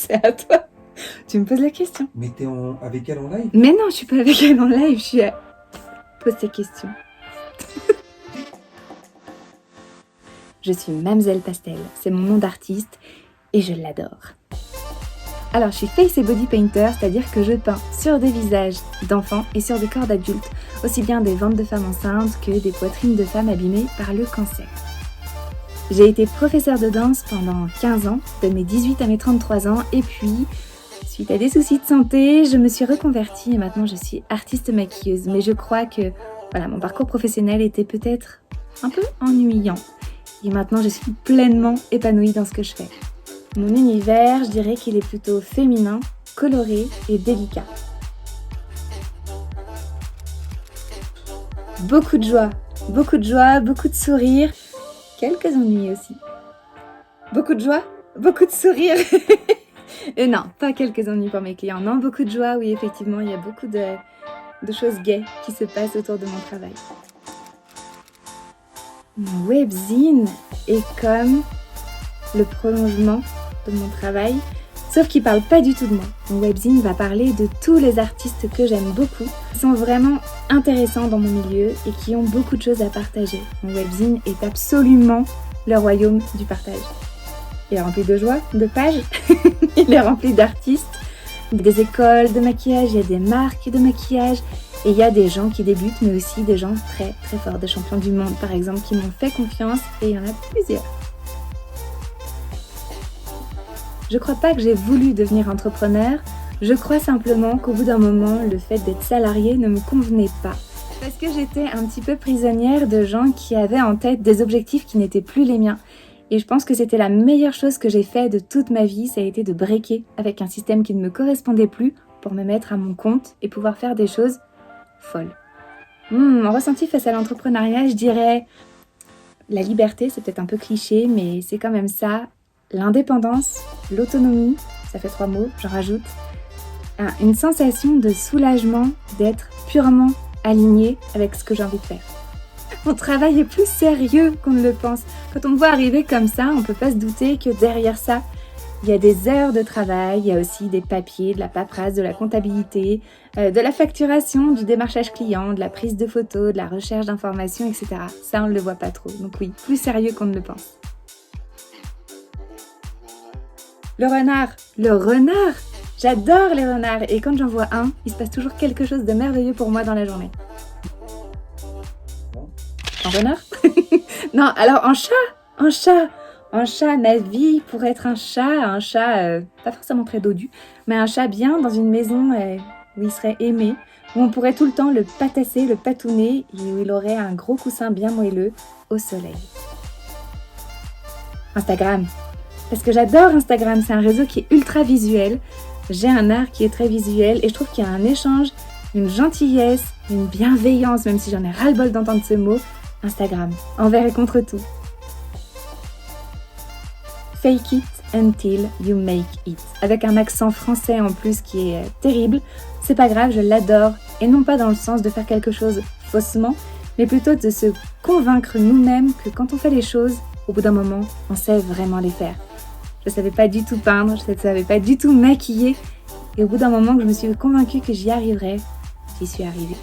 C'est à toi. Tu me poses la question. Mais t'es avec elle en live? Mais non, je suis pas avec elle en live, je suis à... Pose tes questions. Je suis Mamzelle Pastel, c'est mon nom d'artiste et je l'adore. Alors, je suis face et body painter, c'est-à-dire que je peins sur des visages d'enfants et sur des corps d'adultes, aussi bien des ventres de femmes enceintes que des poitrines de femmes abîmées par le cancer. J'ai été professeure de danse pendant 15 ans, de mes 18 à mes 33 ans, et puis, suite à des soucis de santé, je me suis reconvertie et maintenant je suis artiste maquilleuse. Mais je crois que mon parcours professionnel était peut-être un peu ennuyant. Et maintenant, je suis pleinement épanouie dans ce que je fais. Mon univers, je dirais qu'il est plutôt féminin, coloré et délicat. Beaucoup de joie, beaucoup de sourires, quelques ennuis aussi. Beaucoup de joie, beaucoup de sourires. Non, pas quelques ennuis pour mes clients. Non, beaucoup de joie, oui, effectivement, il y a beaucoup de choses gaies qui se passent autour de mon travail. Mon webzine est comme le prolongement de mon travail, sauf qu'il parle pas du tout de moi. Mon webzine va parler de tous les artistes que j'aime beaucoup, qui sont vraiment intéressants dans mon milieu et qui ont beaucoup de choses à partager. Mon webzine est absolument le royaume du partage. Il est rempli de joie, de pages, il est rempli d'artistes, des écoles de maquillage, il y a des marques de maquillage, et il y a des gens qui débutent, mais aussi des gens très très forts, des champions du monde par exemple, qui m'ont fait confiance, et il y en a plusieurs. Je crois pas que j'ai voulu devenir entrepreneur, je crois simplement qu'au bout d'un moment, le fait d'être salarié ne me convenait pas. Parce que j'étais un petit peu prisonnière de gens qui avaient en tête des objectifs qui n'étaient plus les miens. Et je pense que c'était la meilleure chose que j'ai fait de toute ma vie, ça a été de breaker avec un système qui ne me correspondait plus pour me mettre à mon compte et pouvoir faire des choses folles. Mon ressenti face à l'entrepreneuriat, je dirais la liberté, c'est peut-être un peu cliché, mais c'est quand même ça. L'indépendance, l'autonomie, ça fait 3 mots, j'en rajoute. Une sensation de soulagement, d'être purement aligné avec ce que j'ai envie de faire. Mon travail est plus sérieux qu'on ne le pense. Quand on me voit arriver comme ça, on ne peut pas se douter que derrière ça, il y a des heures de travail, il y a aussi des papiers, de la paperasse, de la comptabilité, de la facturation, du démarchage client, de la prise de photos, de la recherche d'informations, etc. Ça, on ne le voit pas trop. Donc oui, plus sérieux qu'on ne le pense. Le renard, j'adore les renards. Et quand j'en vois un, il se passe toujours quelque chose de merveilleux pour moi dans la journée. Un renard? Non, alors en chat, ma vie pourrait être un chat, pas forcément très dodu, mais un chat bien dans une maison où il serait aimé, où on pourrait tout le temps le patasser, le patouner, et où il aurait un gros coussin bien moelleux au soleil. Instagram. Parce que j'adore Instagram, c'est un réseau qui est ultra visuel. J'ai un art qui est très visuel et je trouve qu'il y a un échange, une gentillesse, une bienveillance, même si j'en ai ras-le-bol d'entendre ce mot. Instagram, envers et contre tout. Fake it until you make it. Avec un accent français en plus qui est terrible. C'est pas grave, je l'adore. Et non pas dans le sens de faire quelque chose faussement, mais plutôt de se convaincre nous-mêmes que quand on fait les choses, au bout d'un moment, on sait vraiment les faire. Je savais pas du tout peindre, je savais pas du tout maquiller. Et au bout d'un moment que je me suis convaincue que j'y arriverais, j'y suis arrivée.